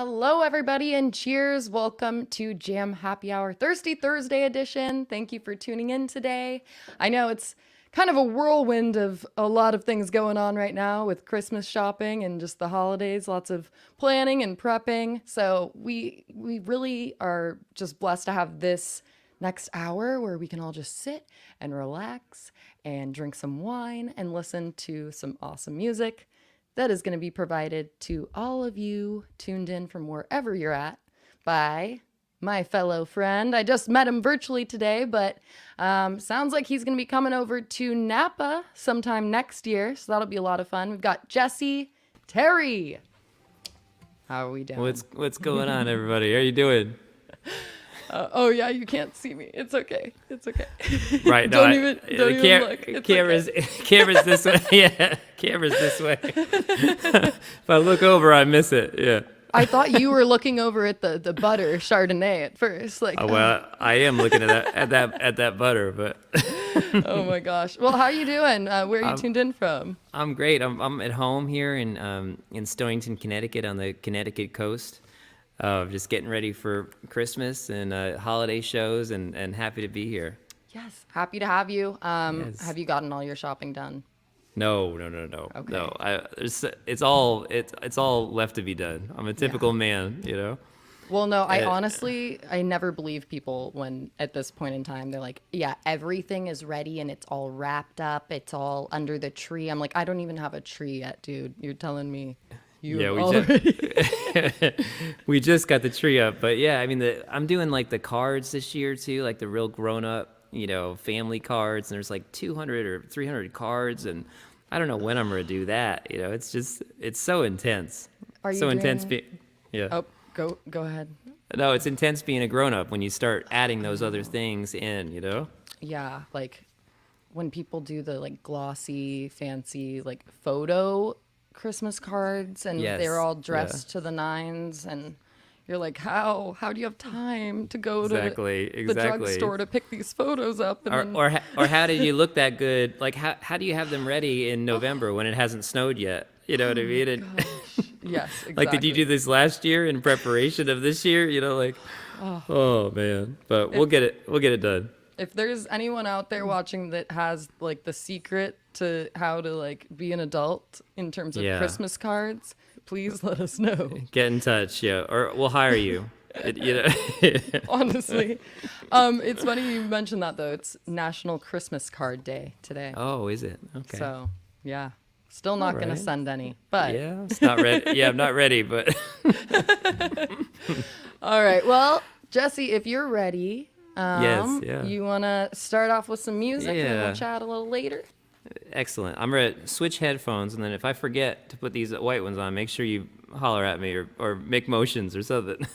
Hello, everybody, and cheers. Welcome to Jam Happy Hour Thirsty Thursday edition. Thank you for tuning in today. I know it's kind of a whirlwind of a lot of things going on right now with Christmas shopping and just the holidays, lots of planning and prepping. So we really are just blessed to have this next hour where we can all just sit and relax and drink some wine and listen to some awesome music that is going to be provided to all of you tuned in from wherever you're at by my fellow friend. I just met him virtually today, but sounds like he's going to be coming over to Napa sometime next year, so that'll be a lot of fun. We've got Jesse Terry. How are we doing? What's going on, everybody? How are you doing? Oh yeah, you can't see me. It's okay. It's okay. Right. Don't even look. It's camera's okay. camera's this way. Yeah, camera's this way. If I look over, I miss it. Yeah. I thought you were looking over at the butter Chardonnay at first. Like, well, I am looking at that butter, but. Oh my gosh. Well, how are you doing? Where are you tuned in from? I'm great. I'm at home here in Stonington, Connecticut, on the Connecticut coast. Just getting ready for Christmas and holiday shows, and happy to be here. Yes, happy to have you. Yes. Have you gotten all your shopping done? No. Okay. No, it's all left to be done. I'm a typical man, you know. Well, no, I never believe people when at this point in time they're like, yeah, everything is ready and it's all wrapped up. It's all under the tree. I'm like, I don't even have a tree yet, dude. You're telling me. We just got the tree up, but yeah, I mean, I'm doing like the cards this year too, like the real grown-up, family cards, and there's like 200 or 300 cards, and I don't know when I'm gonna do that. It's so intense. Are you so doing... intense? Yeah. Oh, go ahead. No, it's intense being a grown-up when you start adding those other things in. Yeah, like when people do the like glossy, fancy like photo Christmas cards, and Yes. they're all dressed to the nines, and you're like, how do you have time to go to the drugstore to pick these photos up? And or how did you look that good? Like how do you have them ready in November when it hasn't snowed yet? You know what I mean? Yes, exactly. Like, did you do this last year in preparation of this year? Oh man, but we'll get it done. If there's anyone out there watching that has like the secret to how to like be an adult in terms of Christmas cards, please let us know. Get in touch, or we'll hire you. Honestly, it's funny you mentioned that though. It's National Christmas Card Day today. Oh, is it? Okay. So yeah, still not gonna send any, but yeah, it's not ready. Yeah, I'm not ready, but. All right. Well, Jesse, if you're ready. Yes, yeah. You want to start off with some music and then Yeah. we'll chat a little later? Excellent. I'm going to switch headphones, and then if I forget to put these white ones on, make sure you holler at me or make motions or something.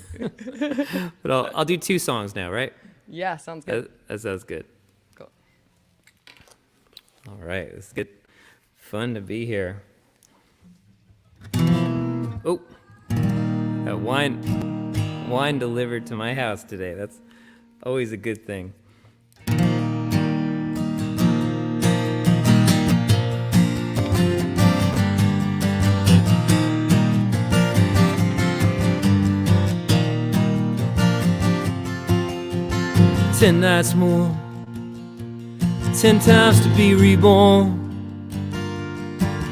But I'll do 2 songs now, right? Yeah, sounds good. That sounds good. Cool. All right, it's good. Fun to be here. Oh, that wine delivered to my house today. That's always a good thing. "10 nights more, 10 times to be reborn,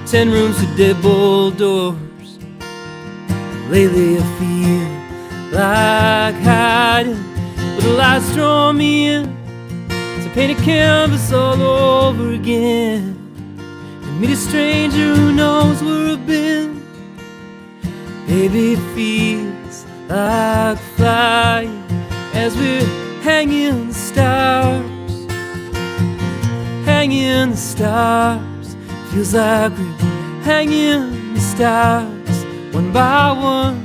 10 rooms with deadbolt doors. Lately I feel like hiding, but the lights draw me in to paint a canvas all over again, and meet a stranger who knows where I've been. Baby, it feels like flying as we're hanging in the stars, hanging in the stars. Feels like we're hanging in the stars, one by one,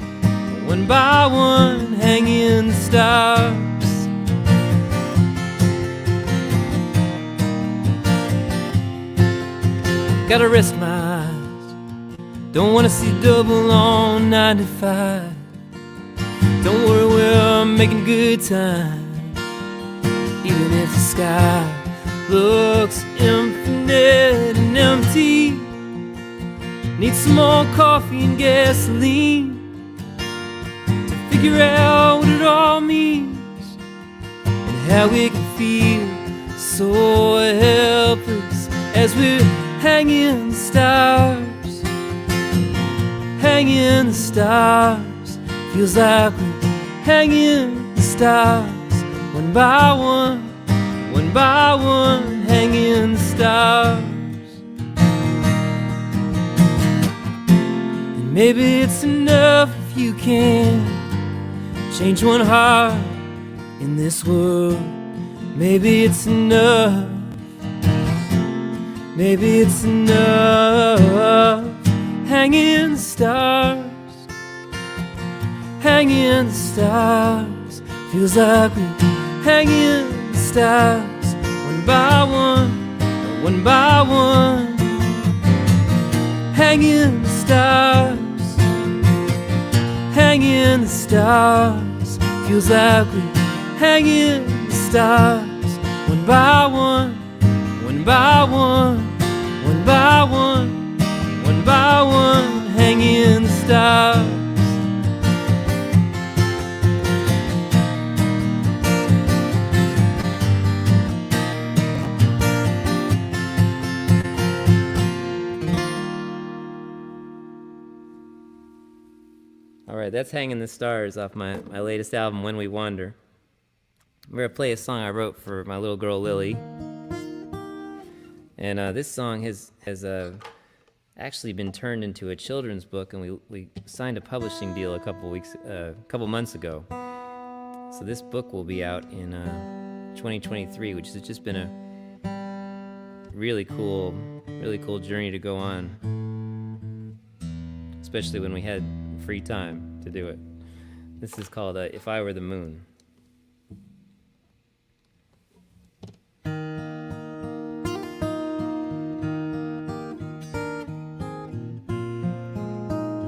hanging in the stars. Gotta rest my eyes, don't wanna see double on 95. Don't worry, we're making good time, even if the sky looks infinite and empty. Need some more coffee and gasoline. figure out what it all means and how we can feel so helpless as we're hanging in the stars. Hanging in the stars. Feels like we're hanging in the stars. One by one, hanging in the stars. And maybe it's enough if you can change one heart in this world. Maybe it's enough. Maybe it's enough. Hanging in the stars. Hanging in the stars. Feels like we're hanging in the stars. One by one, hanging in the stars. Hanging in the stars. Feels like we're hanging in the stars. One by one, hanging in the stars. All right, that's Hanging in the Stars off my latest album, When We Wander. I'm going to play a song I wrote for my little girl, Lily. And this song has actually been turned into a children's book, and we signed a publishing deal a couple months ago. So this book will be out in 2023, which has just been a really cool journey to go on, especially when we had free time to do it. This is called If I Were the Moon.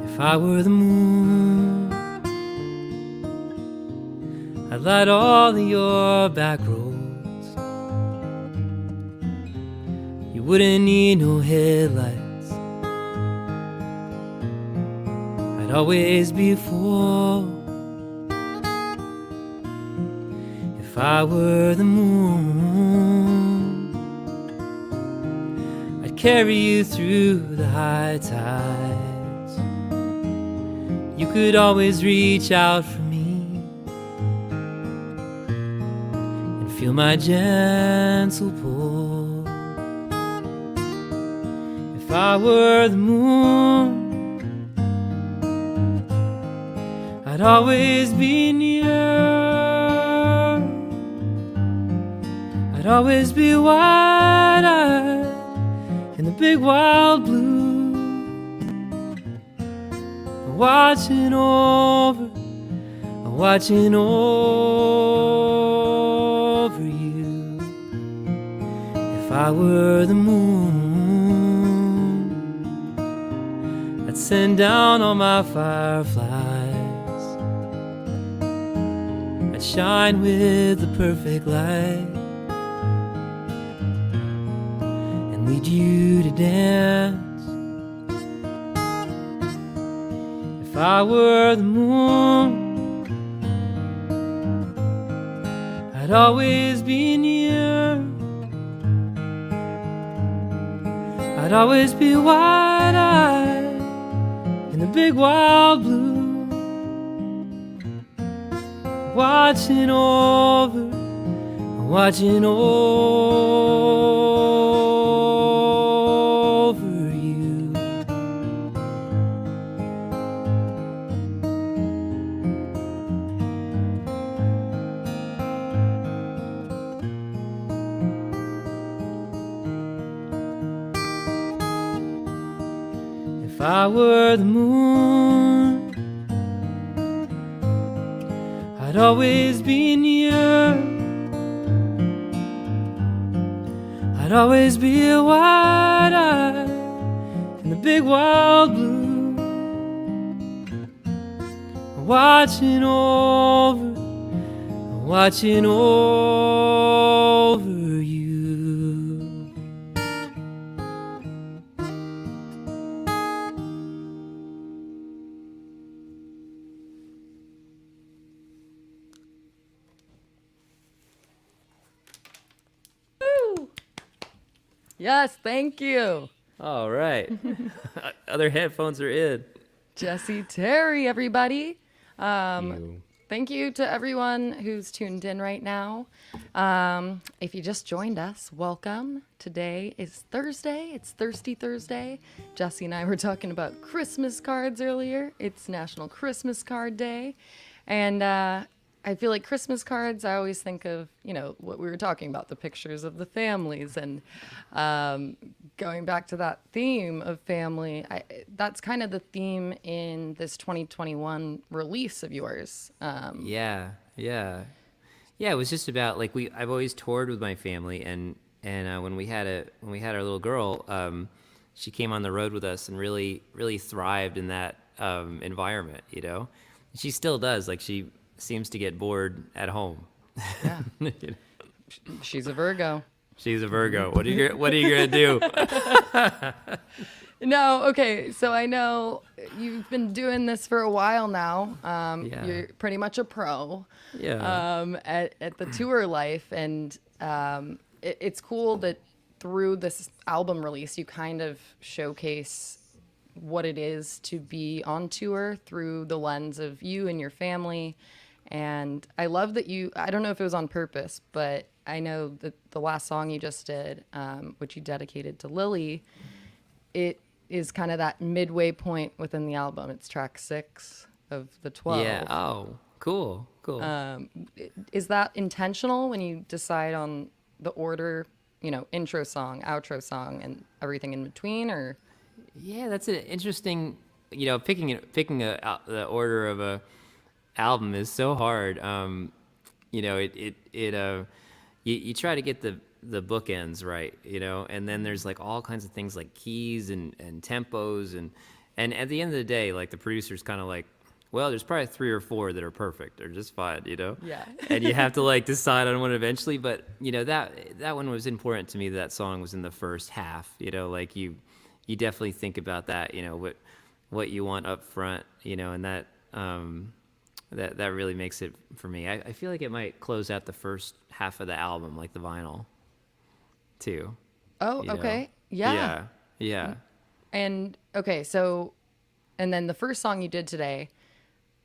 If I were the moon, I'd light all of your back roads. You wouldn't need no headlights. I'd always be full. If I were the moon, I'd carry you through the high tides. You could always reach out for me and feel my gentle pull. If I were the moon, I'd always be near. I'd always be wide-eyed in the big wild blue, watching over you. If I were the moon, I'd send down all my fireflies. I'd shine with the perfect light and lead you to dance. If I were the moon, I'd always be near. I'd always be wide-eyed in the big wild blue, watching over you. If I were the moon, I'd always be near. I'd always be wide-eyed in the big wild blue, watching over you. Yes, thank you. All right. Other headphones are in. Jesse Terry, everybody. You. Thank you to everyone who's tuned in right now. If you just joined us, welcome. Today is Thursday. It's Thirsty Thursday. Jesse and I were talking about Christmas cards earlier. It's National Christmas Card Day. And I feel like Christmas cards, I always think of, what we were talking about, the pictures of the families. And going back to that theme of family, that's kind of the theme in this 2021 release of yours. Yeah. It was just about like I've always toured with my family, and when we had our little girl, she came on the road with us and really thrived in that environment. She still does. Like, she seems to get bored at home. Yeah. She's a Virgo. She's a Virgo. What are you gonna do? No, okay. So I know you've been doing this for a while now. Yeah. You're pretty much a pro. Yeah. At the tour life, and it's cool that through this album release, you kind of showcase what it is to be on tour through the lens of you and your family. And I love that I don't know if it was on purpose, but I know that the last song you just did, which you dedicated to Lily, it is kind of that midway point within the album. It's track 6 of the 12. Yeah. Oh, cool. Is that intentional when you decide on the order, intro song, outro song, and everything in between, or? Yeah, that's an interesting. Picking the order of a album is so hard. You try to get the bookends right, and then there's like all kinds of things like keys and tempos, and at the end of the day, like, the producer's kind of like, well, there's probably 3 or 4 that are perfect or just fine, Yeah. and you have to like decide on one eventually. But that one was important to me. That song was in the first half. Like, you definitely think about that. What you want up front. And that that really makes it for me. I feel like it might close out the first half of the album, like the vinyl, too. Oh, okay. Yeah. Yeah. And okay, so, and then the first song you did today,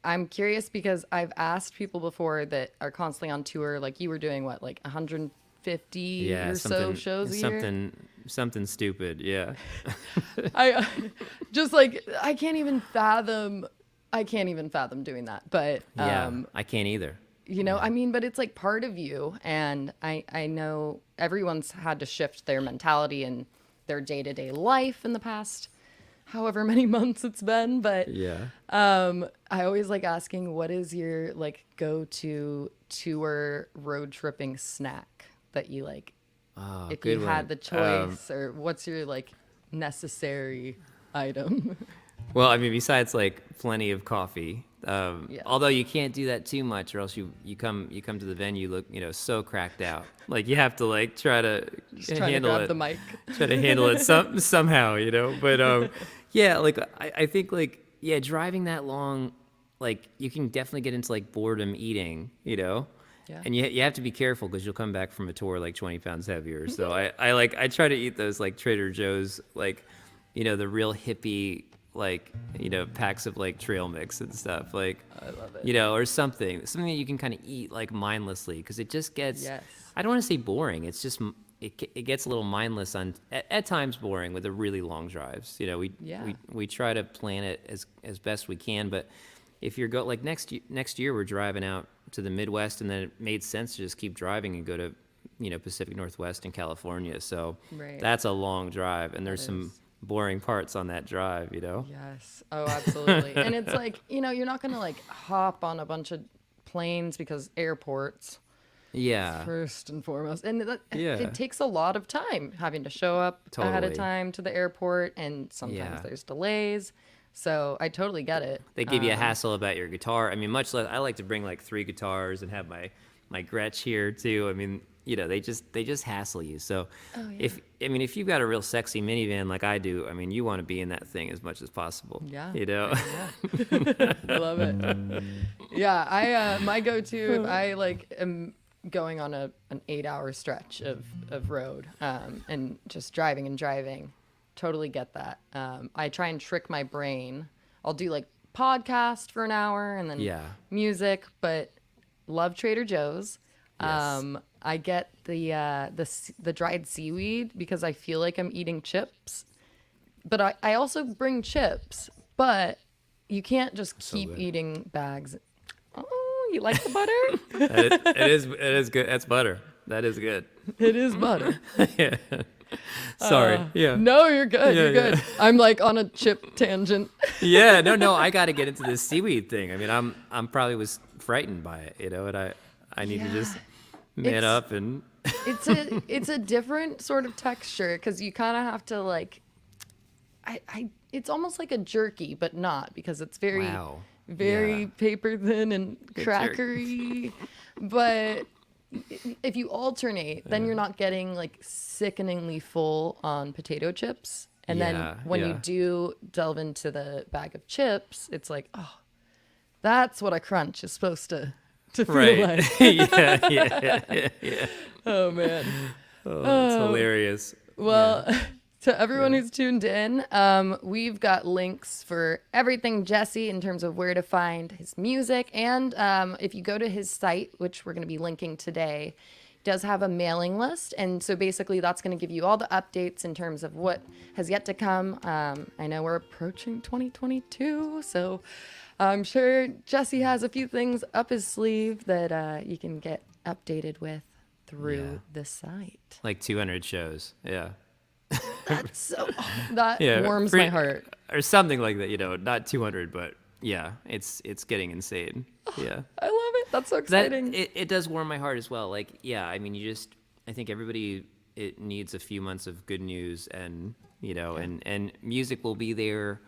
I'm curious because I've asked people before that are constantly on tour, like you were doing what, like 150 or so shows a year? Something stupid, yeah. I just like, I can't even fathom doing that. But I can't either. I mean, but it's like part of you, and I know everyone's had to shift their mentality and their day-to-day life in the past however many months it's been, but I always like asking, what is your like go-to tour road tripping snack that you like, if you had the choice, or what's your like necessary item? Well, I mean, besides like plenty of coffee, although you can't do that too much, or else you come to the venue look so cracked out. Like, you have to like try to handle grab it, the mic. try to handle it somehow, But yeah, like I think like driving that long, like, you can definitely get into like boredom eating, Yeah. And you have to be careful because you'll come back from a tour like 20 pounds heavier. So I try to eat those like Trader Joe's, like, the real hippie, like, packs of like trail mix and stuff, like, I love it. or something that you can kind of eat like mindlessly, because it just gets, Yes. I don't want to say boring. It's just, it gets a little mindless at times, boring with the really long drives. We try to plan it as best we can, but if you're like next year we're driving out to the Midwest, and then it made sense to just keep driving and go to, Pacific Northwest and California. So that's a long drive, and there's some boring parts on that drive, Yes. Oh, absolutely. And it's like, you're not going to like hop on a bunch of planes, because airports, Yeah. first and foremost. And Yeah. it takes a lot of time having to show up ahead of Totally. time to the airport, and sometimes there's delays. So I totally get it. They give you a hassle about your guitar. I mean, much less, I like to bring like 3 guitars and have my Gretsch here too. I mean, they just hassle you. So if you've got a real sexy minivan like I do, I mean, you want to be in that thing as much as possible. Yeah. Yeah. I love it. Yeah, my go-to, if I like am going on an 8-hour stretch of road, and just driving and driving. Totally get that. I try and trick my brain. I'll do like podcast for an hour and then music, but love Trader Joe's. Yes. I get the dried seaweed because I feel like I'm eating chips. But I also bring chips, but you can't just keep eating bags. Oh, you like the butter? It is good. That's butter. That is good. It is butter. Yeah. Sorry. Yeah. No, you're good. Yeah, You're good. yeah. I'm like on a chip tangent. Yeah. No. I got to get into this seaweed thing. I mean, I'm probably was frightened by it, and I need to just man up and. It's a different sort of texture because you kind of have to like. It's almost like a jerky, but not because it's very paper thin and crackery. But if you alternate, then you're not getting like sickeningly full on potato chips. And then when you do delve into the bag of chips, it's like, oh, that's what a crunch is supposed to feel like. yeah. Oh man. Oh, it's hilarious. Well, to everyone who's tuned in, we've got links for everything Jesse in terms of where to find his music. And if you go to his site, which we're going to be linking today, does have a mailing list. And so basically that's going to give you all the updates in terms of what has yet to come. I know we're approaching 2022, so I'm sure Jesse has a few things up his sleeve that you can get updated with through the site. Like 200 shows. Yeah. That's so that warms my heart. Or something like that, not 200, but yeah, it's getting insane. Yeah. I love it. That's so exciting. It does warm my heart as well. Like, yeah, I mean, I think everybody, it needs a few months of good news and, and music will be there.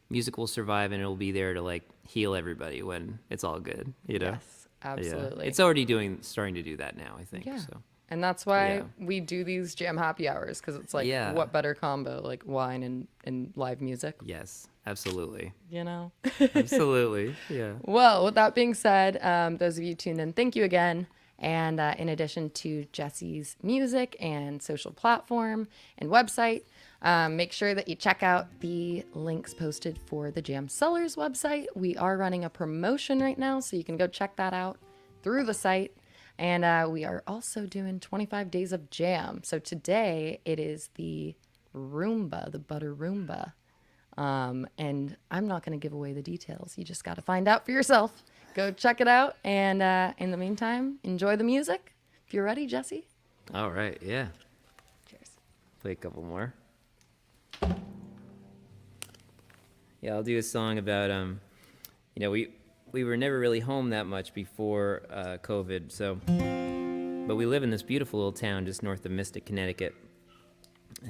Music will survive and it'll be there to like heal everybody when it's all good, Yes, absolutely. Yeah. It's already starting to do that now, I think. Yeah. So. And that's why we do these jam happy hours, because it's like, what better combo, like wine and live music? Yes, absolutely. Absolutely, yeah. Well, with that being said, those of you tuned in, thank you again. And in addition to Jesse's music and social platform and website, make sure that you check out the links posted for the Jam Cellars website. We are running a promotion right now, so you can go check that out through the site. And we are also doing 25 days of jam. So today it is the Roomba, the butter Roomba. And I'm not going to give away the details. You just got to find out for yourself. Go check it out. And in the meantime, enjoy the music. If you're ready, Jesse. All right. Yeah. Cheers. Play a couple more. Yeah, I'll do a song about, we were never really home that much before COVID, but we live in this beautiful little town just north of Mystic, Connecticut.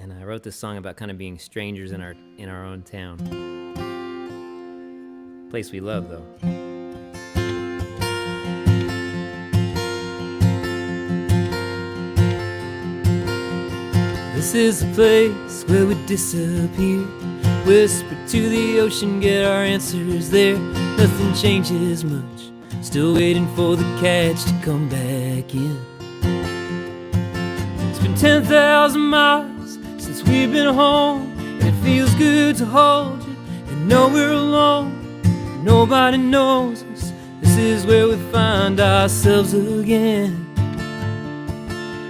And I wrote this song about kind of being strangers in our own town. Place we love, though. This is a place where we disappear, whisper to the ocean, get our answers there. Nothing changes much, still waiting for the catch to come back in. It's been 10,000 miles since we've been home, and it feels good to hold you and know we're alone. Nobody knows us, this is where we find ourselves again.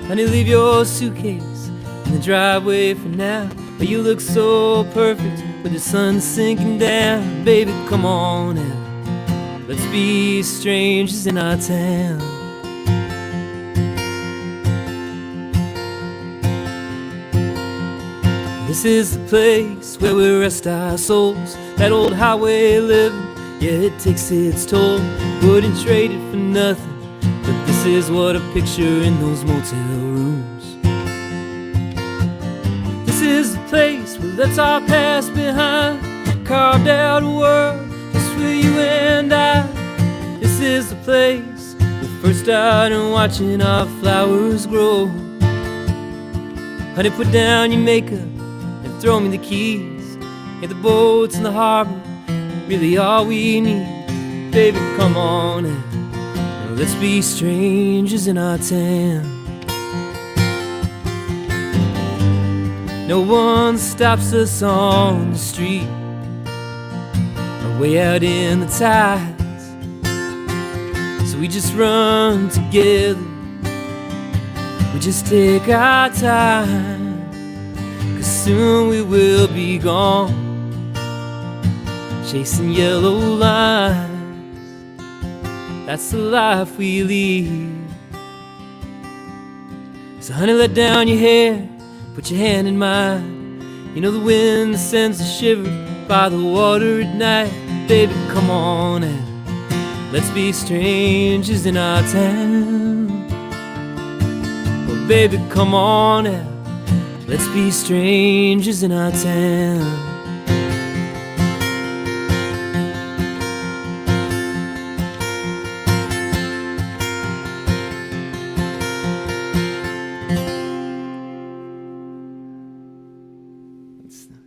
Honey, leave your suitcase in the driveway for now, but you look so perfect with the sun sinking down. Baby, come on out, let's be strangers in our town. This is the place where we rest our souls, that old highway living, yeah, it takes its toll. Wouldn't trade it for nothing, but this is what I picture in those motel rooms. This is the place we left our past behind, carved out a world just for you and I. This is the place we first started watching our flowers grow. Honey, put down your makeup and throw me the keys. Yeah, the boats in the harbor, really all we need. Baby, come on in, Let's be strangers in our town. No one stops us on the street or way out in the tides, so we just run together. We just take our time, 'cause soon we will be gone, chasing yellow lines. That's the life we lead. So honey, let down your hair, put your hand in mine. You know the wind sends a shiver by the water at night. Baby, come on and let's be strangers in our town. Oh baby, come on and let's be strangers in our town.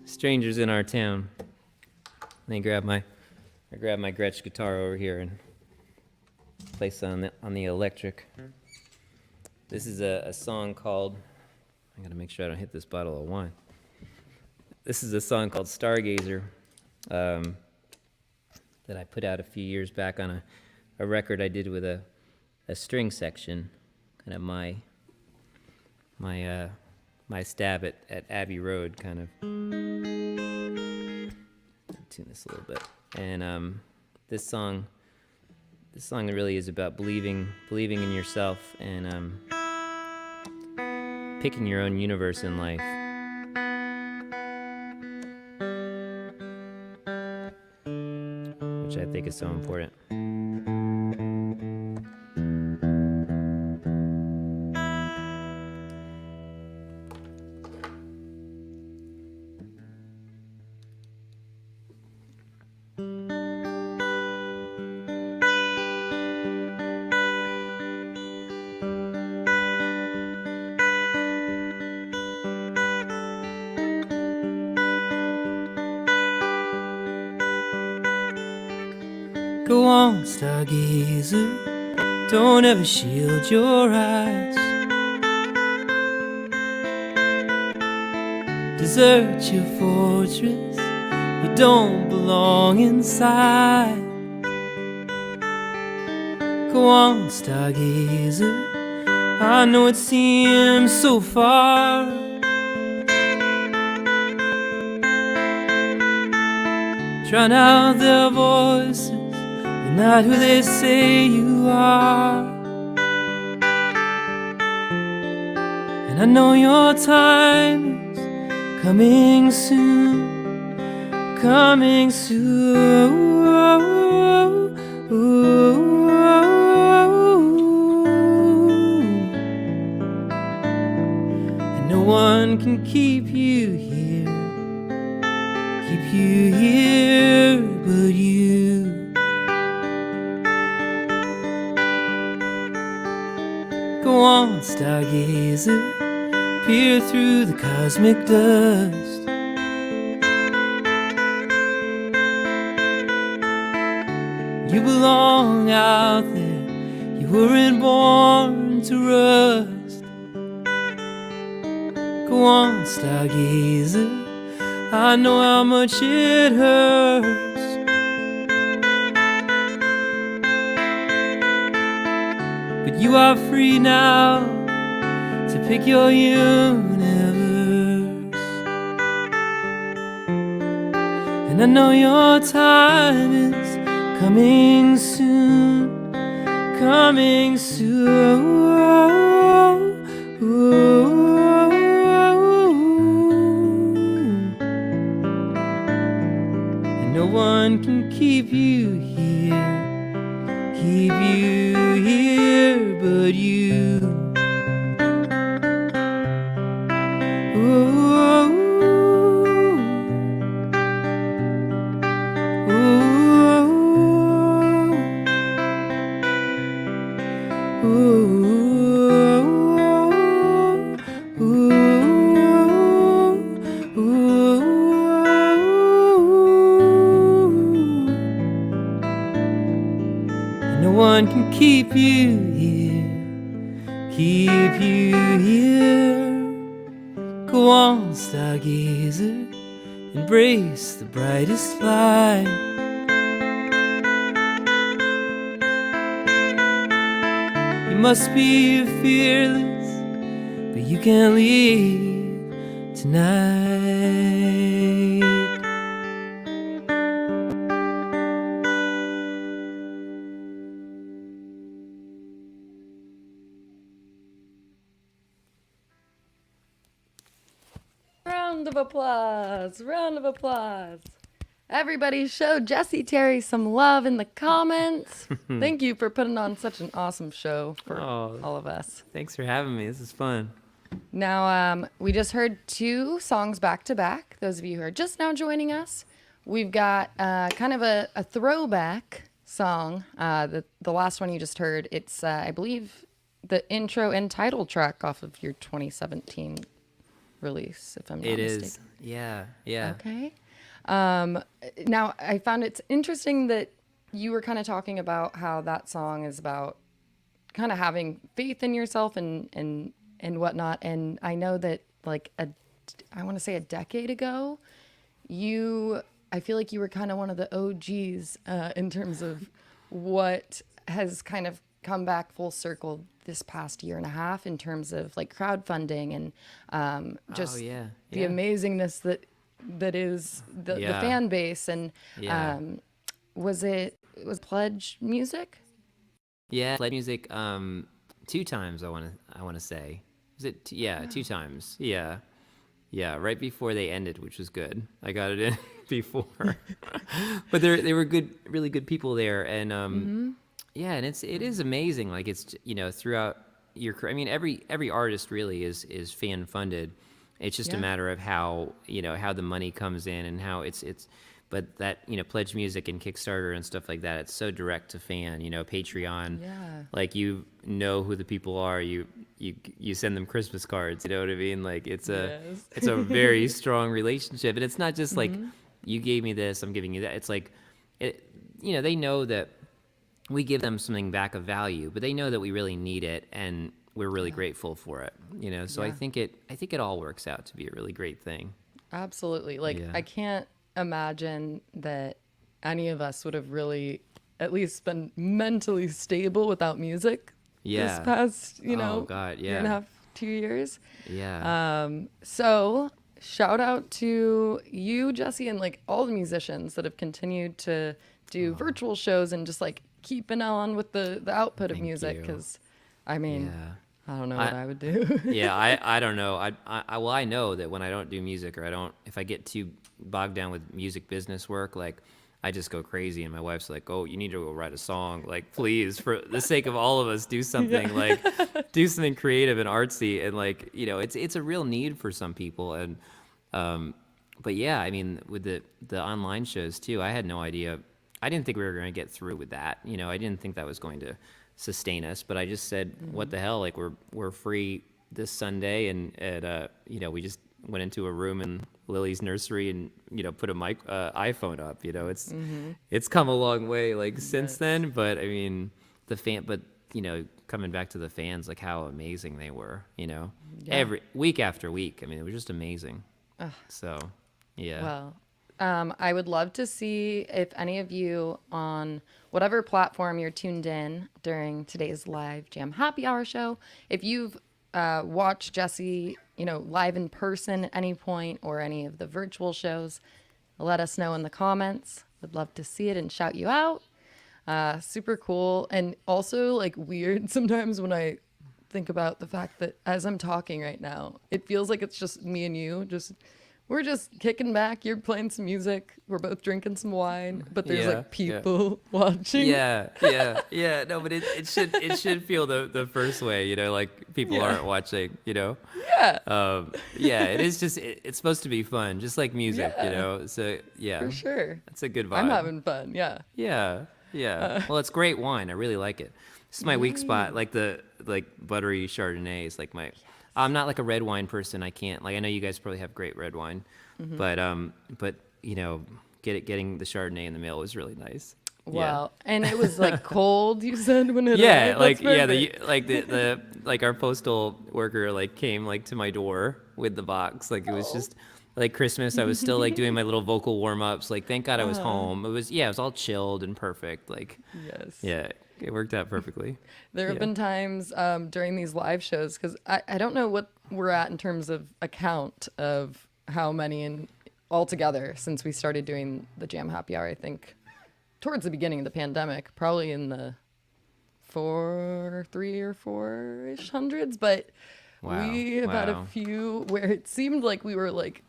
Strangers in our town. Let me grab my Gretsch guitar over here and place it on the electric. This is a song called, I gotta make sure I don't hit this bottle of wine. This is a song called Stargazer that I put out a few years back on a record I did with a string section, kind of my stab at Abbey Road, kind of. Tune this a little bit. And this song really is about believing in yourself and picking your own universe in life. Which I think is so important. Go on, stargazer, don't ever shield your eyes. Desert your fortress, you don't belong inside. Go on, stargazer, I know it seems so far. Drown out their voices, you're not who they say you are. And I know your time is coming soon, coming soon. And no one can keep you here, keep you here but you. Go on, stargazer, peer through the cosmic dust. You belong out there, you weren't born to rust. Go on, stargazer, I know how much it hurts. But you are free now to pick your universe. And I know your time is coming soon, coming soon. And no one can keep you here, keep you here but you. Ooh, ooh, ooh, ooh, ooh. No one can keep you here, keep you here. Go on, stargazer, embrace the brightest light. You must be fearless, but you can't leave tonight. Round of applause. Round of applause. Everybody show Jesse Terry some love in the comments. Thank you for putting on such an awesome show for all of us. Thanks for having me. This is fun. Now, we just heard 2 songs back to back. Those of you who are just now joining us, we've got kind of a throwback song. The last one you just heard, it's, I believe, the intro and title track off of your 2017 release, if I'm not mistaken. It is. Yeah. Okay. Now, I found it's interesting that you were kind of talking about how that song is about kind of having faith in yourself and whatnot. And I know that like I want to say a decade ago, I feel like you were kind of one of the OGs in terms of what has kind of come back full circle this past year and a half in terms of like crowdfunding and just the amazingness that is the fan base. And was Pledge Music? Yeah, Pledge Music 2 times I want to say. Was it 2 times. Yeah, right before they ended, which was good. I got it in before. But they were really good people there, and and it is amazing. Like it's throughout your career. I mean, every artist really is fan funded. It's just a matter of how how the money comes in and how it's. But that Pledge Music and Kickstarter and stuff like that, it's so direct to fan. Patreon, like who the people are. You send them Christmas cards. You know what I mean? Like it's a very strong relationship, and it's not just like you gave me this, I'm giving you that. It's like they know that we give them something back of value, but they know that we really need it, and we're really grateful for it. So I think it all works out to be a really great thing. Absolutely. Like I can't imagine that any of us would have really at least been mentally stable without music this past year and a half, 2 years. So shout out to you, Jesse, and like all the musicians that have continued to do virtual shows and just like keeping on with the output of music, because I mean I don't know what I would do. I don't know. I know that when I don't do music, or if I get too bogged down with music business work, like I just go crazy, and my wife's like, "Oh, you need to go write a song. Like, please, for the sake of all of us, do something like do something creative and artsy." And like it's a real need for some people. And but I mean, with the online shows too, I had no idea. I didn't think we were going to get through with that. I didn't think that was going to sustain us, but I just said, what the hell? Like we're free this Sunday, and we just went into a room in Lily's nursery and put a iPhone up. It's come a long way like since then. But I mean coming back to the fans, like how amazing they were. Every week after week. I mean, it was just amazing. So well, I would love to see if any of you on whatever platform you're tuned in during today's live Jam Happy Hour show, if you've watched Jesse, live in person at any point or any of the virtual shows, let us know in the comments. Would love to see it and shout you out. Super cool. And also like weird sometimes when I think about the fact that as I'm talking right now, it feels like it's just me and you, we're just kicking back. You're playing some music. We're both drinking some wine, but there's like people watching. No, but it should feel the first way, like people aren't watching, it is just it's supposed to be fun, just like music, so for sure, that's a good vibe. I'm having fun. Well, it's great wine. I really like it. This is my weak spot, like the buttery Chardonnay is like my. I'm not like a red wine person. I can't, like, I know you guys probably have great red wine, but getting the Chardonnay in the mail was really nice. Wow. And it was like cold, you said, when it Yeah, arrived? like That's yeah, perfect. the like our postal worker like came like to my door with the box. Like it was Oh. just like Christmas. I was still like doing my little vocal warm ups. Like thank God I was Uh-huh. home. It was all chilled and perfect. Like Yes. yeah, it worked out perfectly. There have Yeah. been times during these live shows, because I don't know what we're at in terms of account of how many in altogether since we started doing the Jam Happy Hour, I think towards the beginning of the pandemic, probably in the three or four-ish hundreds, but Wow. we have had a Wow. few where it seemed like we were like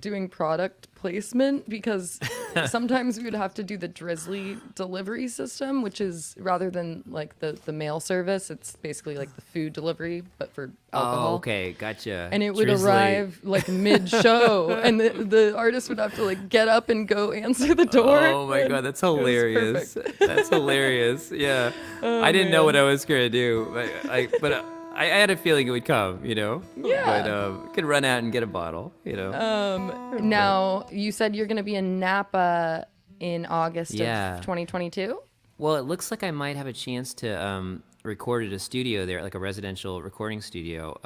doing product placement, because sometimes we would have to do the Drizzly delivery system, which is, rather than like the mail service, it's basically like the food delivery but for alcohol. Oh, okay, gotcha. And it would Drizzly. arrive like mid-show, and the artist would have to like get up and go answer the door. Oh my God, and that's it was hilarious. perfect. That's hilarious. Yeah, Oh, I didn't know what man. I was gonna do, but I had a feeling it would come, you know. Yeah. But could run out and get a bottle, you know. Now, you said you're going to be in Napa in August Yeah. of 2022? Well, it looks like I might have a chance to record at a studio there, like a residential recording studio.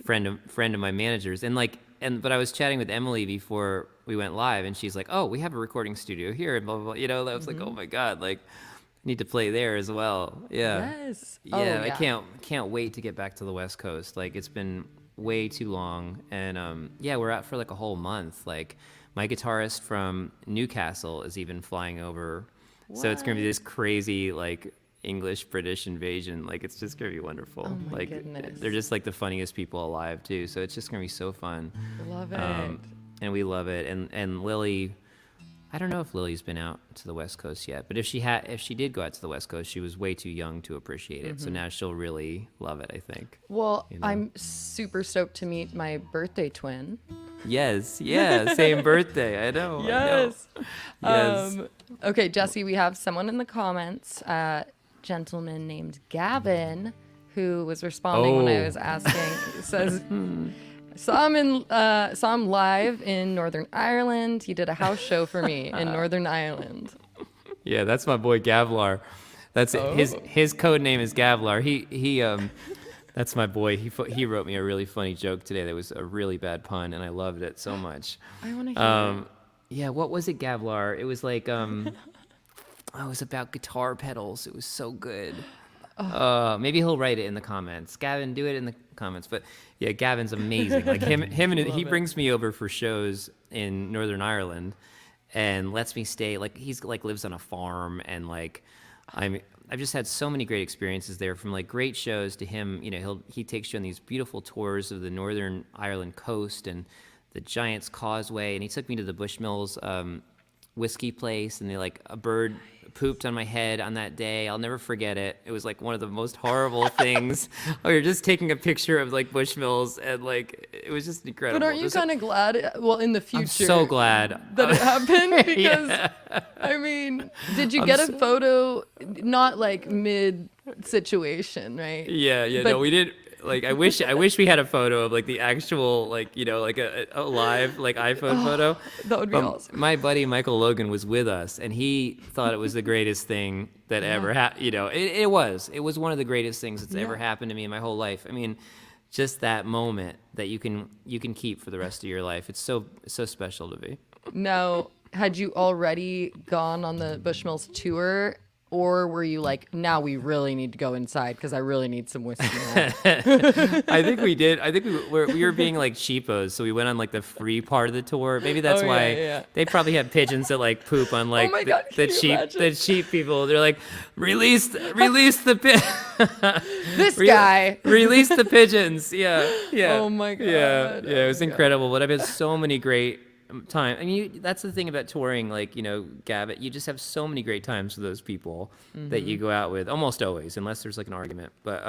Friend of my manager's, but I was chatting with Emily before we went live, and she's like, "Oh, we have a recording studio here," and blah blah blah. You know, I was like, "Oh my God, like, I need to play there as well." Yeah. Yes. Yeah, Oh, I yeah. can't wait to get back to the West Coast. Like it's been way too long, and yeah, we're out for like a whole month. Like my guitarist from Newcastle is even flying over, so it's gonna be this crazy like English British invasion. Like it's just gonna be wonderful. Oh my like goodness. they're just like the funniest people alive too. So it's just gonna be so fun, Love it. and we love it. And Lily. I don't know if Lily's been out to the West Coast yet, but if she did go out to the West Coast, she was way too young to appreciate it. So now she'll really love it, I think. Well, you know. I'm super stoked to meet my birthday twin. Yes, yeah, same birthday. I know. Yes. I know. Yes. Okay, Jesse, we have someone in the comments, gentleman named Gavin, who was responding when I Oh. was asking. Says, saw him live in Northern Ireland. He did a house show for me in Northern Ireland. Yeah, that's my boy Gavlar. That's his code name is Gavlar. He that's my boy. He wrote me a really funny joke today that was a really bad pun, and I loved it so much. I want to hear it. Yeah, what was it, Gavlar? It was like it was about guitar pedals. It was so good. Maybe he'll write it in the comments. Gavin, do it in the comments. But yeah, Gavin's amazing. Like him and he brings me over for shows in Northern Ireland and lets me stay. Like he's like lives on a farm, and like I've just had so many great experiences there, from like great shows to him. You know, he takes you on these beautiful tours of the Northern Ireland coast and the Giant's Causeway, and he took me to the Bushmills whiskey place, and they like a bird pooped on my head on that day. I'll never forget it. It was like one of the most horrible things. Oh, you're just taking a picture of like Bushmills, and like it was just incredible. But aren't you Just- kind of glad, well, in the future, I'm so glad that it happened? Because, Yeah. I mean, did you get a photo, not like mid-situation, right? Yeah, But- no, we didn't. Like, I wish we had a photo of like the actual, like, you know, like a live like iPhone photo. That would be awesome. My buddy Michael Logan was with us, and he thought it was the greatest thing that ever happened. You know, it was one of the greatest things that's ever happened to me in my whole life. I mean, just that moment that you can keep for the rest of your life. It's so special to me. Now, had you already gone on the Bushmills tour, or were you like, now we really need to go inside because I really need some whiskey now? I think we did. I think we were being like cheapos, so we went on like the free part of the tour. Maybe that's Oh, why yeah. they probably have pigeons that like poop on like my God, the can you cheap imagine? the cheap people. They're like, release the This guy. release the pigeons. Yeah. Oh my God. Yeah, Oh it was my incredible. But I've had so many great time. I mean, that's the thing about touring, like, you know, Gavin, you just have so many great times with those people that you go out with, almost always, unless there's like an argument. But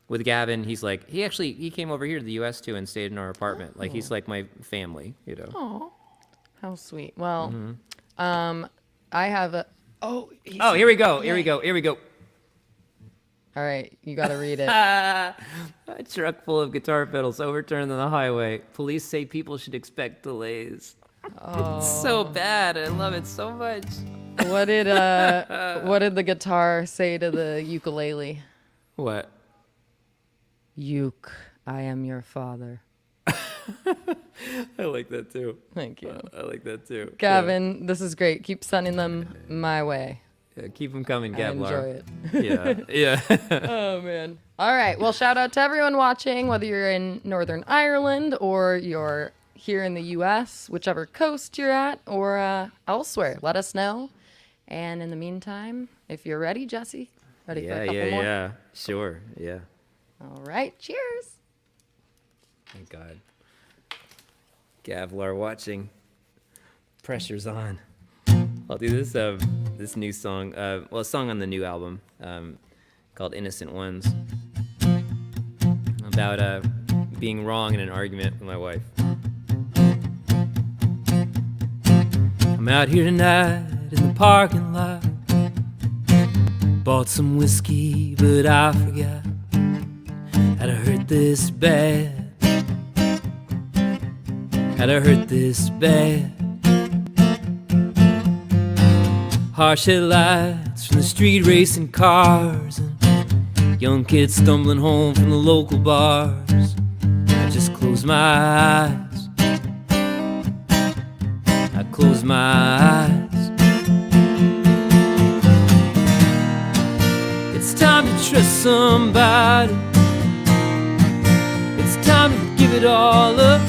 with Gavin, he's like, he came over here to the U.S. too and stayed in our apartment. Like, he's like my family, you know. Oh, how sweet. Well, I have a. Oh, Here we go. All right, you got to read it. A truck full of guitar pedals overturned on the highway. Police say people should expect delays. It's so bad. I love it so much. What did the guitar say to the ukulele? What? Uke, I am your father. I like that too. Thank you. I like that too. Gavin, this is great. Keep sending them my way. Yeah, keep them coming, I Gavlar. enjoy it. Yeah. Oh, man. All right. Well, shout out to everyone watching, whether you're in Northern Ireland or you're here in the U.S., whichever coast you're at, or elsewhere. Let us know. And in the meantime, if you're ready, Jesse, ready for a couple more? Yeah. Sure. Yeah. All right. Cheers. Thank God. Gavlar watching. Pressure's on. I'll do this new song. A song on the new album called "Innocent Ones," about being wrong in an argument with my wife. I'm out here tonight in the parking lot. Bought some whiskey, but I forgot how to hurt this bad. How to hurt this bad. Harsh headlights from the street racing cars, and young kids stumbling home from the local bars. I just close my eyes. I close my eyes. It's time to trust somebody. It's time to give it all up.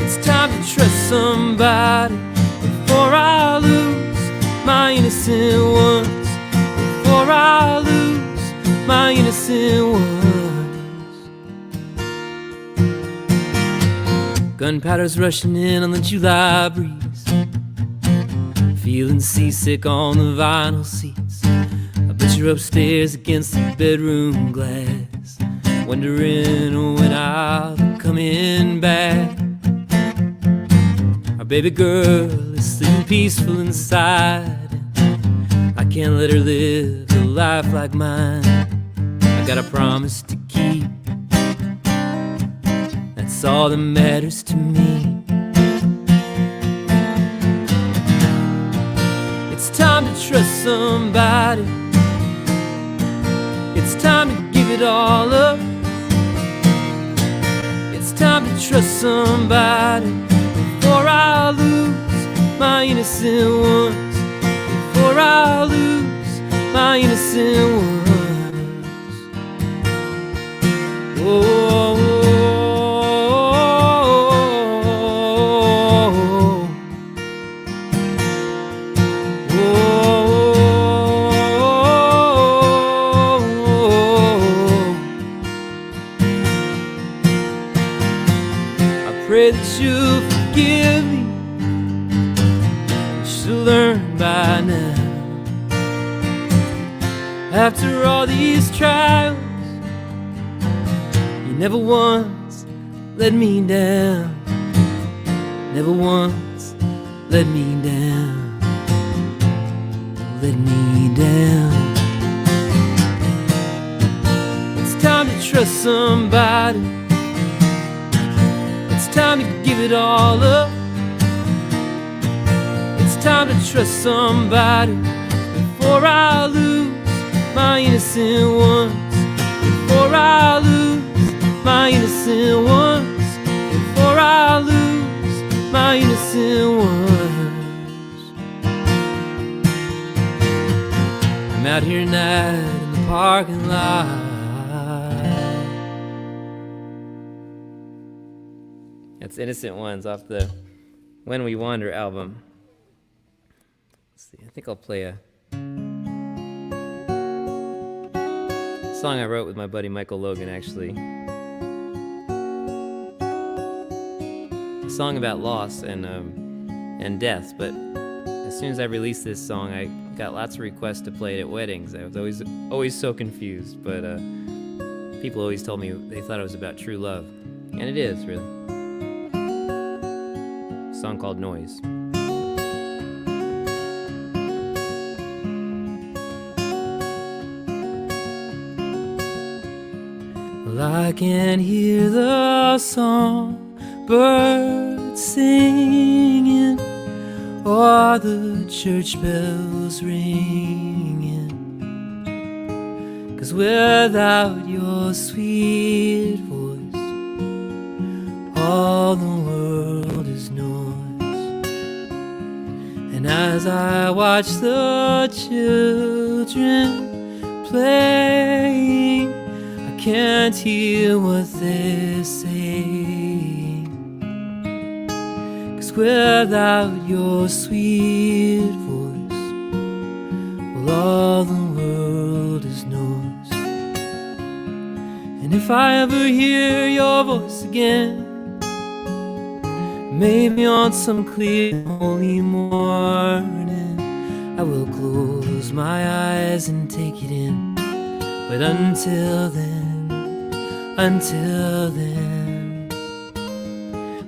It's time to trust somebody before I lose my innocent ones. Before I lose my innocent ones. Gunpowder's rushing in on the July breeze. Feeling seasick on the vinyl seats. I bet you're upstairs against the bedroom glass, wondering when I'll be coming back. Our baby girl is sleeping peaceful inside. I can't let her live a life like mine. I got a promise to keep. That's all that matters to me. It's time to trust somebody. It's time to give it all up. It's time to trust somebody before I lose my innocent ones. Before I lose my innocent ones. Oh, oh, I pray that you'll forgive me. You should learn by now. After all these trials, you never once let me down. Never once let me down. Let me down. It's time to trust somebody. It's time to give it all up. It's time to trust somebody before I lose my innocent ones. Before I lose my innocent ones. Before I lose my innocent ones. I'm out here tonight in the parking lot. That's Innocent Ones off the When We Wander album. Let's see, I think I'll play a song I wrote with my buddy Michael Logan, actually. A song about loss and death, but as soon as I released this song, I got lots of requests to play it at weddings. I was always so confused, but people always told me they thought it was about true love, and it is, really. A song called Noise. Well, I can hear the songbirds singing or the church bells ringing. 'Cause without your sweet voice, all the world is noise. And as I watch the children playing, I can't hear what they're saying. 'Cause without your sweet voice, well, all the world is noise. And if I ever hear your voice again, maybe on some clear holy morning, I will close my eyes and take it in. But until then,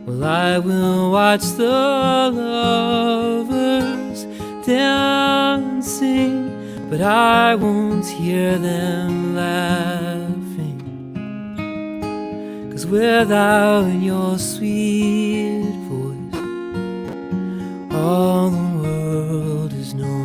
well, I will watch the lovers dancing, but I won't hear them laughing. 'Cause without your sweet voice, all the world is noise.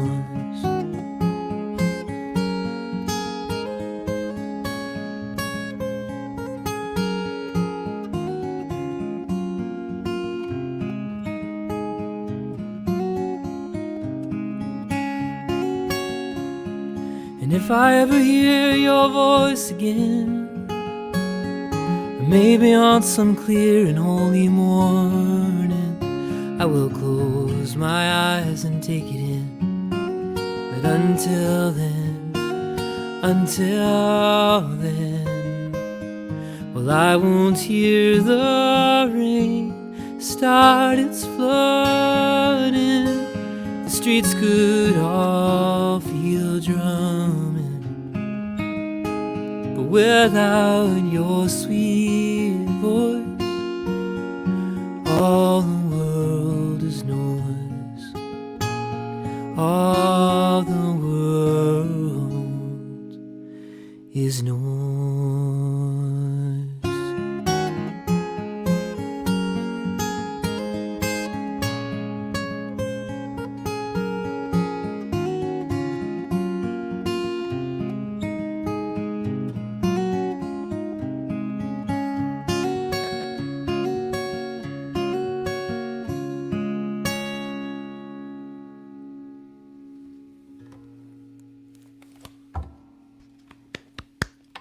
And if I ever hear your voice again, maybe on some clear and holy morning, I will close my eyes and take it in. But until then, well, I won't hear the rain start its flooding. The streets could all feel drumming, but without your sweet voice, all the world is noise. All the world is noise.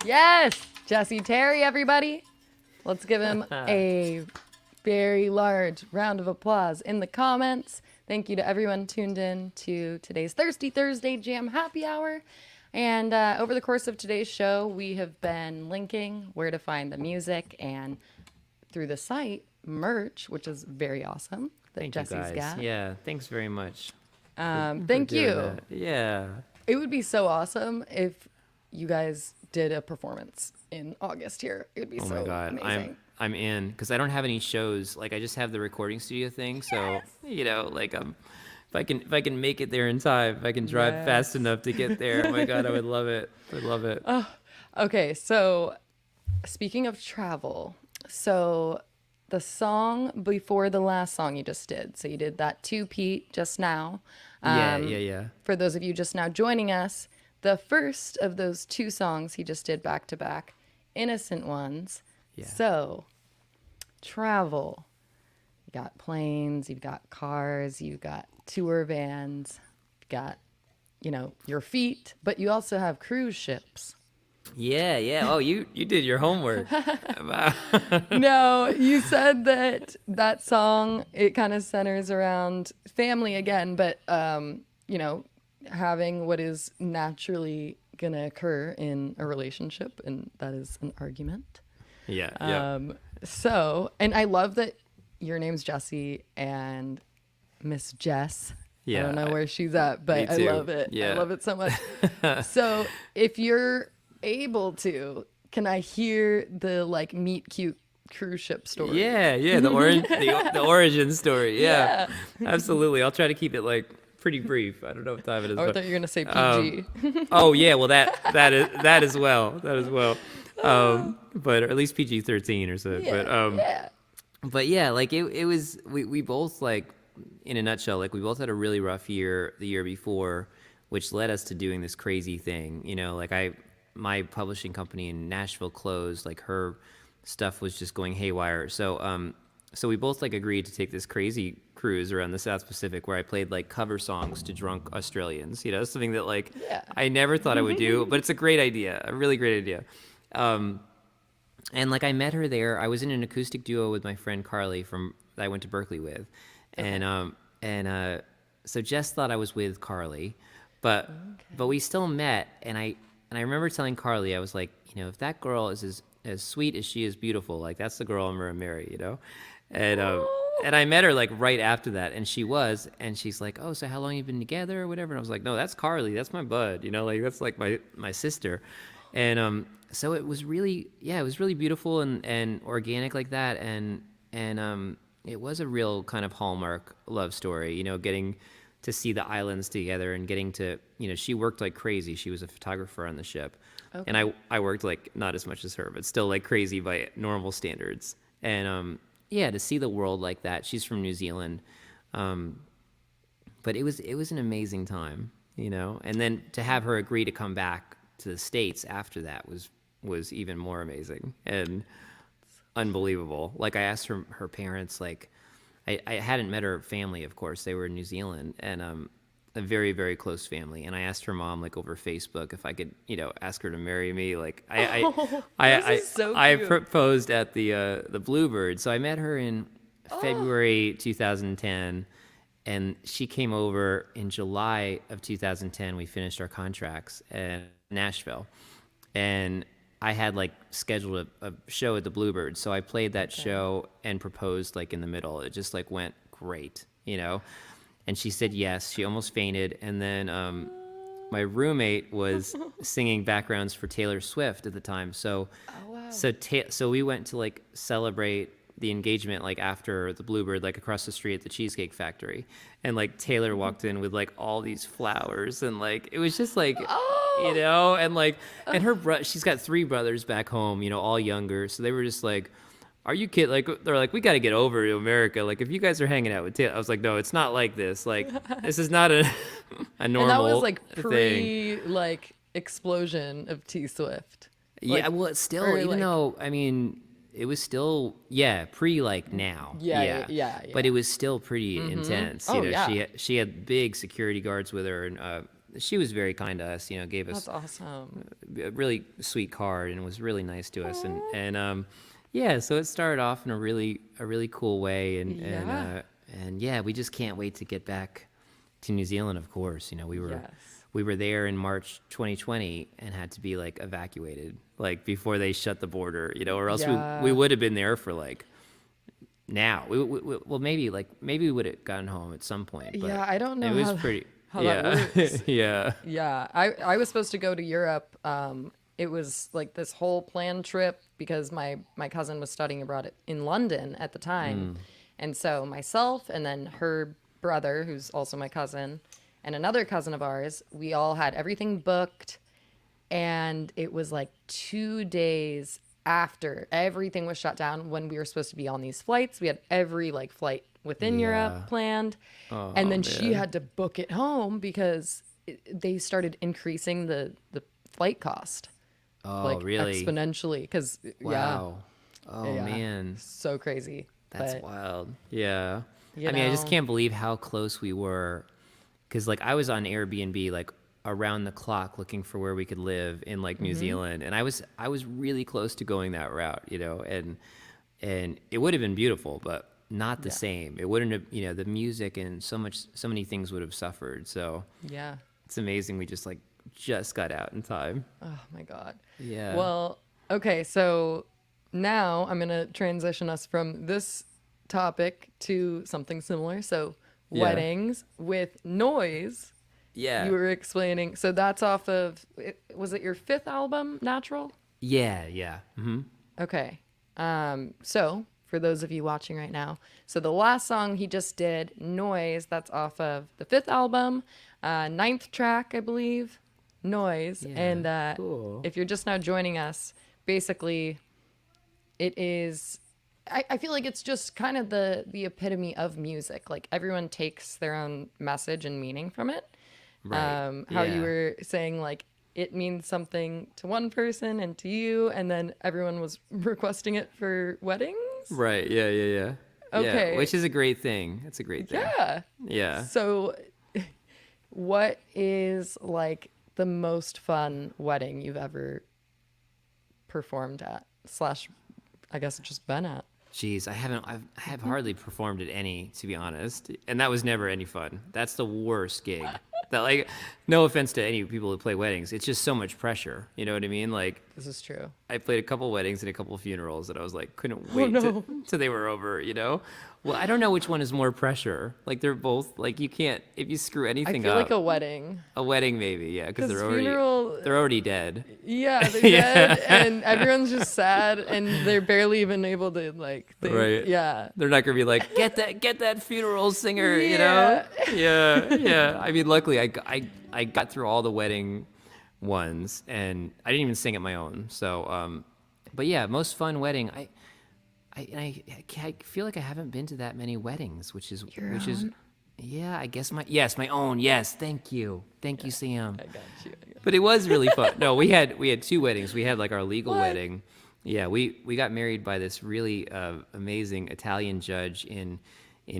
Yes, Jesse Terry, everybody. Let's give him a very large round of applause in the comments. Thank you to everyone tuned in to today's Thirsty Thursday Jam Happy Hour. And over the course of today's show, we have been linking where to find the music and through the site merch, which is very awesome that Thank Jesse's you guys. got. Yeah, thanks very much. Thank you. That. Yeah. It would be so awesome if you guys did a performance in August here. It would be so amazing. I'm in, because I don't have any shows. Like, I just have the recording studio thing. So, you know, like, if I can make it there in time, if I can drive fast enough to get there, oh my God, I would love it. I would love it. Okay, so speaking of travel, so the song before the last song you just did, so you did that to Pete just now. Yeah. For those of you just now joining us, the first of those two songs he just did back to back, Innocent Ones. Yeah. So, travel. You got planes, you've got cars, you've got tour vans, you've got, you know, your feet, but you also have cruise ships. Yeah. Oh, you did your homework. No, you said that song, it kind of centers around family again, but, you know, having what is naturally going to occur in a relationship, and that is an argument. Yeah. So, and I love that your name's Jessie and Miss Jess. Yeah, I don't know where she's at, but I love it. Yeah. I love it so much. So if you're able to, can I hear the like meet cute cruise ship story? Yeah. The origin story. Yeah. Absolutely. I'll try to keep it like pretty brief. I don't know what time it is. Oh, I thought you were gonna say PG. Oh yeah, well that as well. But or at least PG-13 or so. Yeah, But yeah, like it was we both like in a nutshell, like we both had a really rough year the year before, which led us to doing this crazy thing. Like my publishing company in Nashville closed. Like her stuff was just going haywire. So we both like agreed to take this crazy cruise around the South Pacific where I played like cover songs to drunk Australians. Something that like Yeah. I never thought I would do, but it's a great idea, a really great idea. And like I met her there. I was in an acoustic duo with my friend Carly that I went to Berkeley with, and so Jess thought I was with Carly, but we still met. And I remember telling Carly, I was like, if that girl is as sweet as she is beautiful, like that's the girl I'm gonna marry, And I met her like right after that, and she's like, oh, so how long you been together or whatever? And I was like, no, that's Carly, that's my bud, like that's like my sister. And so it was really beautiful and organic like that, and it was a real kind of hallmark love story, getting to see the islands together and getting to, she worked like crazy. She was a photographer on the ship. Okay. And I worked like not as much as her, but still like crazy by normal standards. And to see the world like that. She's from New Zealand. But it was an amazing time, and then to have her agree to come back to the States after that was even more amazing and unbelievable. Like I asked her parents, like I hadn't met her family, of course. They were in New Zealand, and a very, very close family. And I asked her mom, like over Facebook, if I could, ask her to marry me. Like I proposed at the Bluebird. So I met her in February 2010, and she came over in July of 2010. We finished our contracts in Nashville, and I had like scheduled a show at the Bluebird. So I played that show and proposed like in the middle. It just like went great, And she said yes. She almost fainted. And then my roommate was singing backgrounds for Taylor Swift at the time. So, so we went to like celebrate the engagement like after the Bluebird, like across the street at the Cheesecake Factory, and like Taylor walked in with like all these flowers, and like it was just like and like and she's got 3 brothers back home, all younger, so they were just like, are you kidding? Like they're like, we got to get over to America. Like if you guys are hanging out with Taylor, I was like, no, it's not like this. Like this is not a normal. And that was like like explosion of T Swift. Yeah, well, it's still, even though I mean, it was still pre like now. Yeah. But it was still pretty intense. She had big security guards with her, and she was very kind to us. Gave us a really sweet card and was really nice to us. And so it started off in a really cool way, and we just can't wait to get back to New Zealand. Of course, we were there in March 2020 and had to be like evacuated like before they shut the border, or else we would have been there for like now. Well, maybe we would have gotten home at some point. But I don't know. It was pretty. How that works. Yeah. I was supposed to go to Europe. It was like this whole planned trip because my cousin was studying abroad in London at the time. And so myself and then her brother, who's also my cousin, and another cousin of ours, we all had everything booked. And it was like 2 days after everything was shut down when we were supposed to be on these flights. We had every like flight within Europe planned. And then she had to book it home because they started increasing the flight cost. Oh, like really? Exponentially. Because, wow. Man. So crazy. That's wild. Yeah. I mean, I just can't believe how close we were. Because, like, I was on Airbnb, like, around the clock looking for where we could live in, like, New Zealand. And I was really close to going that route, and it would have been beautiful, but not the same. It wouldn't have, the music and so many things would have suffered. So, it's amazing we just got out in time. Oh, my God. Yeah. Well, okay, so now I'm going to transition us from this topic to something similar. So, weddings with noise. Yeah. You were explaining. So that's off of, was it your 5th album, Natural? Yeah. Mm-hmm. Okay. So for those of you watching right now, so the last song he just did, Noise, that's off of the 5th album, 9th track, I believe, Noise. Yeah, and cool. If you're just now joining us, basically it is I feel like it's just kind of the epitome of music. Like everyone takes their own message and meaning from it. Right. How you Yeah. were saying like it means something to one person and to you, and then everyone was requesting it for weddings. Right. Yeah. Yeah. Yeah. Yeah. Okay, Which is a great thing. It's a great thing. yeah. Yeah. So, what is like the most fun wedding you've ever performed at? Slash, I guess just been at. Jeez, I have hardly performed at any, to be honest, and that was never any fun. That's the worst gig. That like, no offense to any people who play weddings, it's just so much pressure. You know what I mean? Like, This is true. I played a couple weddings and a couple funerals that I was like, couldn't Oh wait no. till they were over. You know? Well, I don't know which one is more pressure. Like they're both like you can't if you screw I anything feel up. like a wedding. A wedding maybe, yeah, because 'Cause funeral, they're already dead. yeah, they're Yeah. dead, and everyone's just sad, and they're barely even able to like think. Right. Yeah. They're not gonna be like, get that funeral singer, you Yeah. know? Yeah, yeah. I mean, luckily, I got through all the wedding ones, and I didn't even sing at my own. So, but yeah, most fun wedding. I feel like I haven't been to that many weddings, which is Your which is, own? yeah. I guess my own. Yes, thank you, Sam. I got you. But it was really fun. No, we had two weddings. We had like our legal What? wedding. Yeah, we got married by this really amazing Italian judge in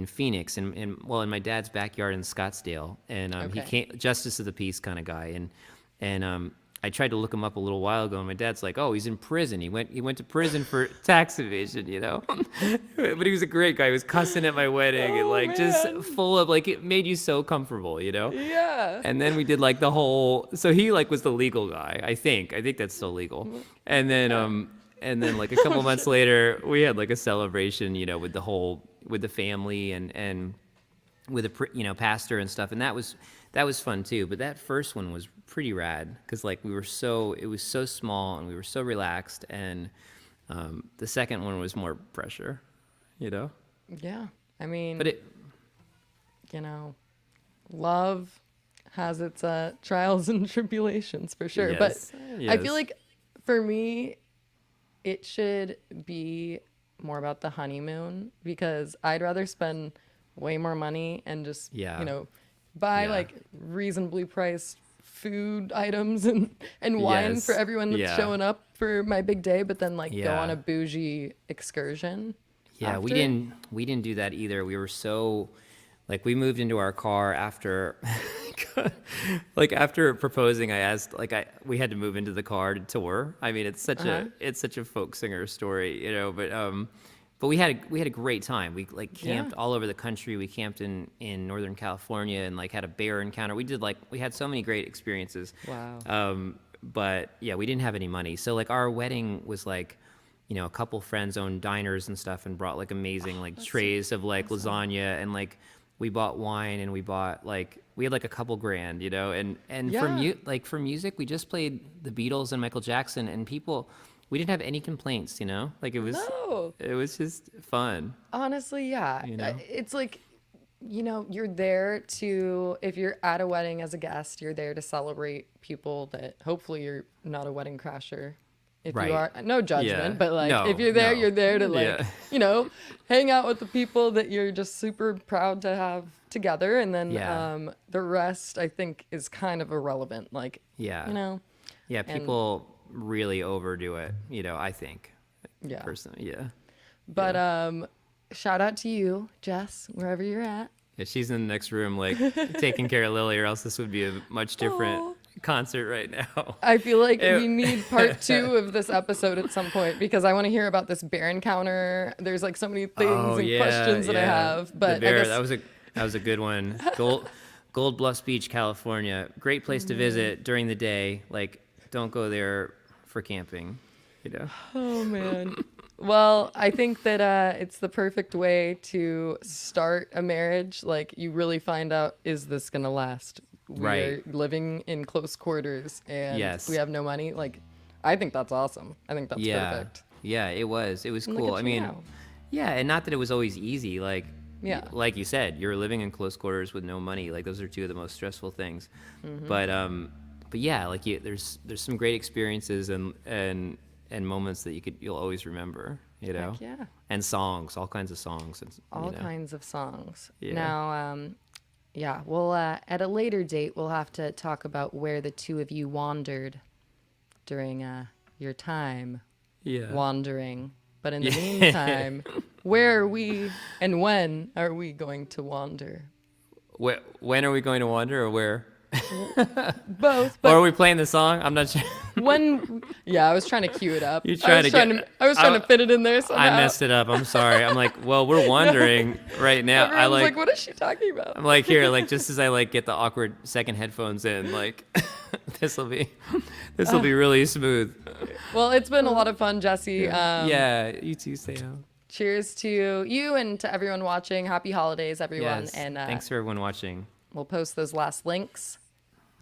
Phoenix, and in my dad's backyard in Scottsdale, and he Okay. came justice of the peace kind of guy, and I tried to look him up a little while ago, and my dad's like, oh, he's in prison. He went to prison for tax evasion, you know. But he was a great guy. He was cussing at my wedding and Oh, like man. just full of like it made you so comfortable, you know. Yeah. And then we did like the whole. So he like was the legal guy. I think that's still legal. And then like a couple months later, we had like a celebration, you know, with the family and with a pastor and stuff. And that was fun too. But that first one was pretty rad because like it was so small and we were so relaxed. And the second one was more pressure, you know. Yeah. I mean, But it you know, love has its trials and tribulations for sure. Yes, But I feel yes. like for me, it should be more about the honeymoon because I'd rather spend way more money and just, Yeah. buy Yeah. like reasonably priced food items and wine Yes. for everyone that's Yeah. showing up for my big day, but then like go Yeah. on a bougie excursion. Yeah, after. we didn't do that either. We were so like we moved into our car after like after proposing I asked we had to move into the car to tour. I mean, it's such a folk singer story, you know, but we had a great time. We like camped all over the country. We camped in Northern California and like had a bear encounter. We had so many great experiences. Wow. But yeah, we didn't have any money. So like our wedding was like, you know, a couple friends owned diners and stuff and brought like amazing like trays of like lasagna and like we bought wine and we bought like we had like a couple grand, you know, and Yeah. for music we just played the Beatles and Michael Jackson and we didn't have any complaints, you know, like No. it was just fun. Honestly, yeah. You know? It's like, you're there to, if you're at a wedding as a guest, you're there to celebrate people that hopefully you're not a wedding crasher. If Right. you are, no judgment, Yeah. but like No, if you're there, no. you're there to like, Yeah. hang out with the people that you're just super proud to have together. And then Yeah. the rest, I think, is kind of irrelevant. Like, Yeah. Yeah, and- people really overdo it, you know, I think. Yeah. Personally, yeah. But shout out to you, Jess, wherever you're at. Yeah, she's in the next room, like taking care of Lily, or else this would be a much different Aw. concert right now. I feel like Ew. we need part 2 of this episode at some point because I want to hear about this bear encounter. There's like so many things and questions that I have. But the bear, I guess that was a good one. Gold Bluffs Beach, California, great place to visit during the day. Like, don't go there for camping, you know. oh man. Well, I think that it's the perfect way to start a marriage. Like you really find out, is this gonna last? We're Right. living in close quarters and Yes. we have no money. Like, I think that's awesome. I think that's Yeah, perfect. yeah, it was And look cool. at I you mean, now. yeah, and not that it was always easy. Like, Yeah. like you said, you're living in close quarters with no money. Like those are two of the most stressful things. Mm-hmm. But yeah, there's some great experiences and moments that you'll always remember. you know? Heck yeah. And songs, all kinds of songs. And, All kinds of songs. Yeah. Now, yeah, we'll at a later date we'll have to talk about where the two of you wandered during your time wandering. But in the meantime, where are we and when are we going to wander? When are we going to wander, or where? Both. Or are we playing the song? I'm not sure. I was trying to cue it up. You trying I was trying to fit it in there somehow. I messed it up. I'm sorry. I'm like, well, we're wandering right now. Everyone's like, what is she talking about? I'm like, here, like, just as I like get the awkward second headphones in, like, this will be really smooth. Well, it's been a lot of fun, Jesse. Yeah, you too, Theo. Cheers to you and to everyone watching. Happy holidays, everyone. Yes, and thanks for everyone watching. We'll post those last links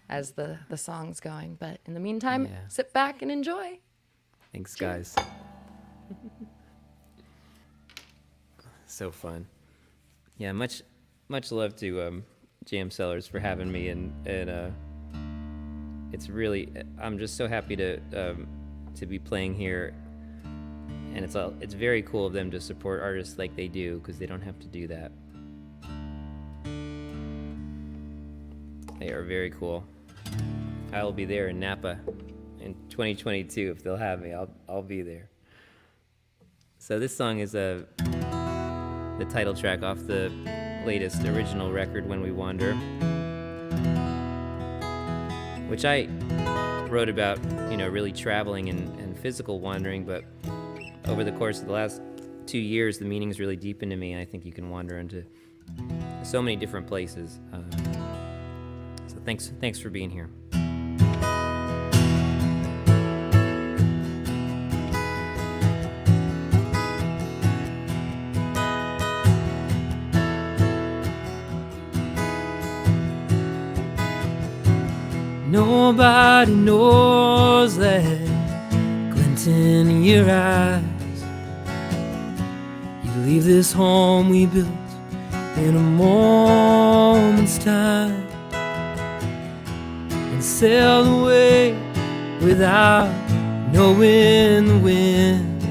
as the song's going. But in the meantime, sit back and enjoy. Thanks, guys. So fun. Yeah, much love to Jam Cellars for having me, and it's really, I'm just so happy to be playing here, and it's very cool of them to support artists like they do, because they don't have to do that. They are very cool. I will be there in Napa in 2022 if they'll have me. I'll be there. So this song is the title track off the latest original record, When We Wander, which I wrote about, really traveling and physical wandering, but over the course of the last 2 years, the meaning's really deepened to me. I think you can wander into so many different places. So thanks for being here. Nobody knows that glint in your eyes. You leave this home we built in a moment's time and sail away without knowing the wind.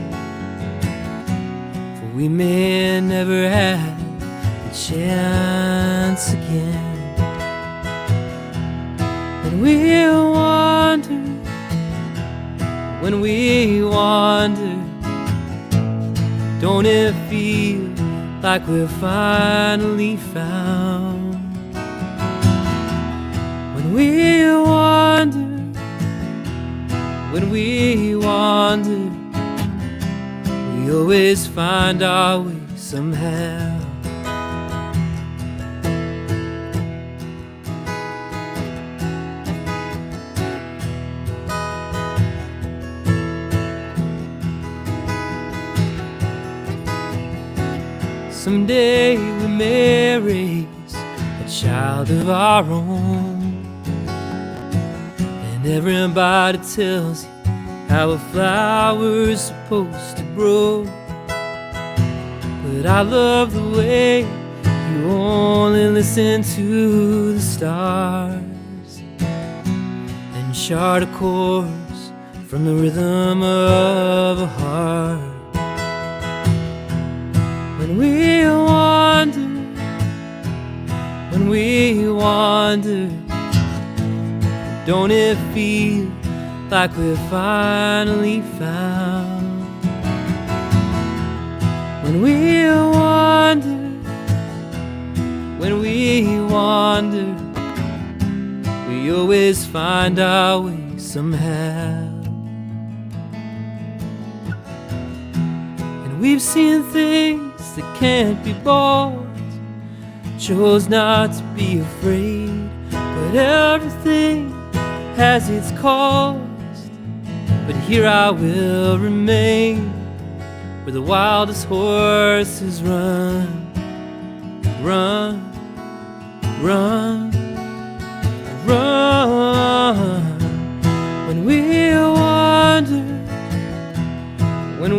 For we may never have the chance again. When we wander, don't it feel like we're finally found? When we wander, we always find our way somehow. Someday we may raise a child of our own, and everybody tells you how a flower's supposed to grow. But I love the way you only listen to the stars and chart a course from the rhythm of a heart. When we wander, don't it feel like we're finally found? When we wander, we always find our way somehow. And we've seen things that can't be bought, chose not to be afraid, but everything has its cost. But here I will remain, where the wildest horses run, run, run, run. When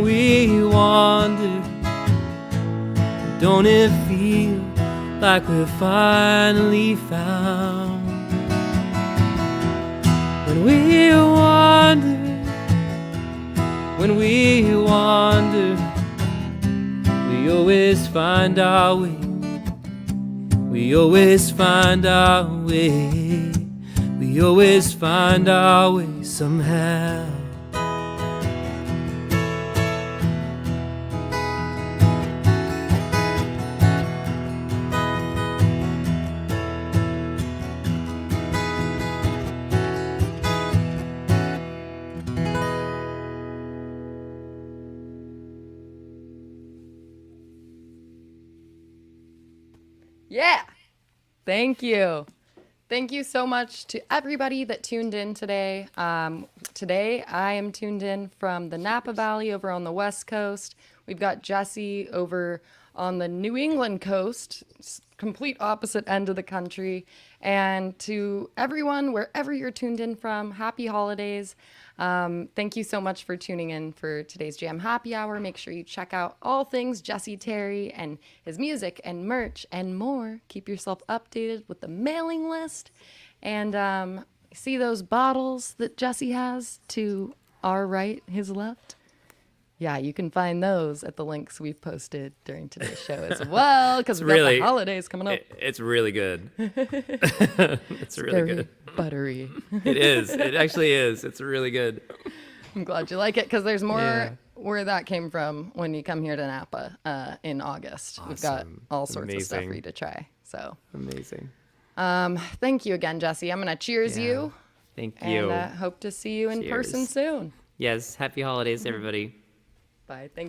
we wander, don't it feel like we're finally found? When we wander, We always find our way. We always find our way. We always find our way somehow. Yeah. Thank you. Thank you so much to everybody that tuned in today. Today, I am tuned in from the Napa Valley over on the West Coast. We've got Jesse over on the New England coast, complete opposite end of the country. And to everyone, wherever you're tuned in from, happy holidays. Thank you so much for tuning in for today's Jam Happy Hour. Make sure you check out all things Jesse Terry and his music and merch and more. Keep yourself updated with the mailing list. And see those bottles that Jesse has to our right, his left? Yeah, you can find those at the links we've posted during today's show as well, because we've got the holidays coming up. It's really good. It's really Very good. buttery. It is. It actually is. It's really good. I'm glad you like it, because there's more Yeah. where that came from when you come here to Napa in August. We've got Awesome. all sorts of stuff Amazing. for you to try. So Amazing. thank you again, Jesse. I'm going to cheers Yeah. you. Thank you. And hope to see you in person Cheers. soon. Yes. Happy holidays, everybody. Bye. Thank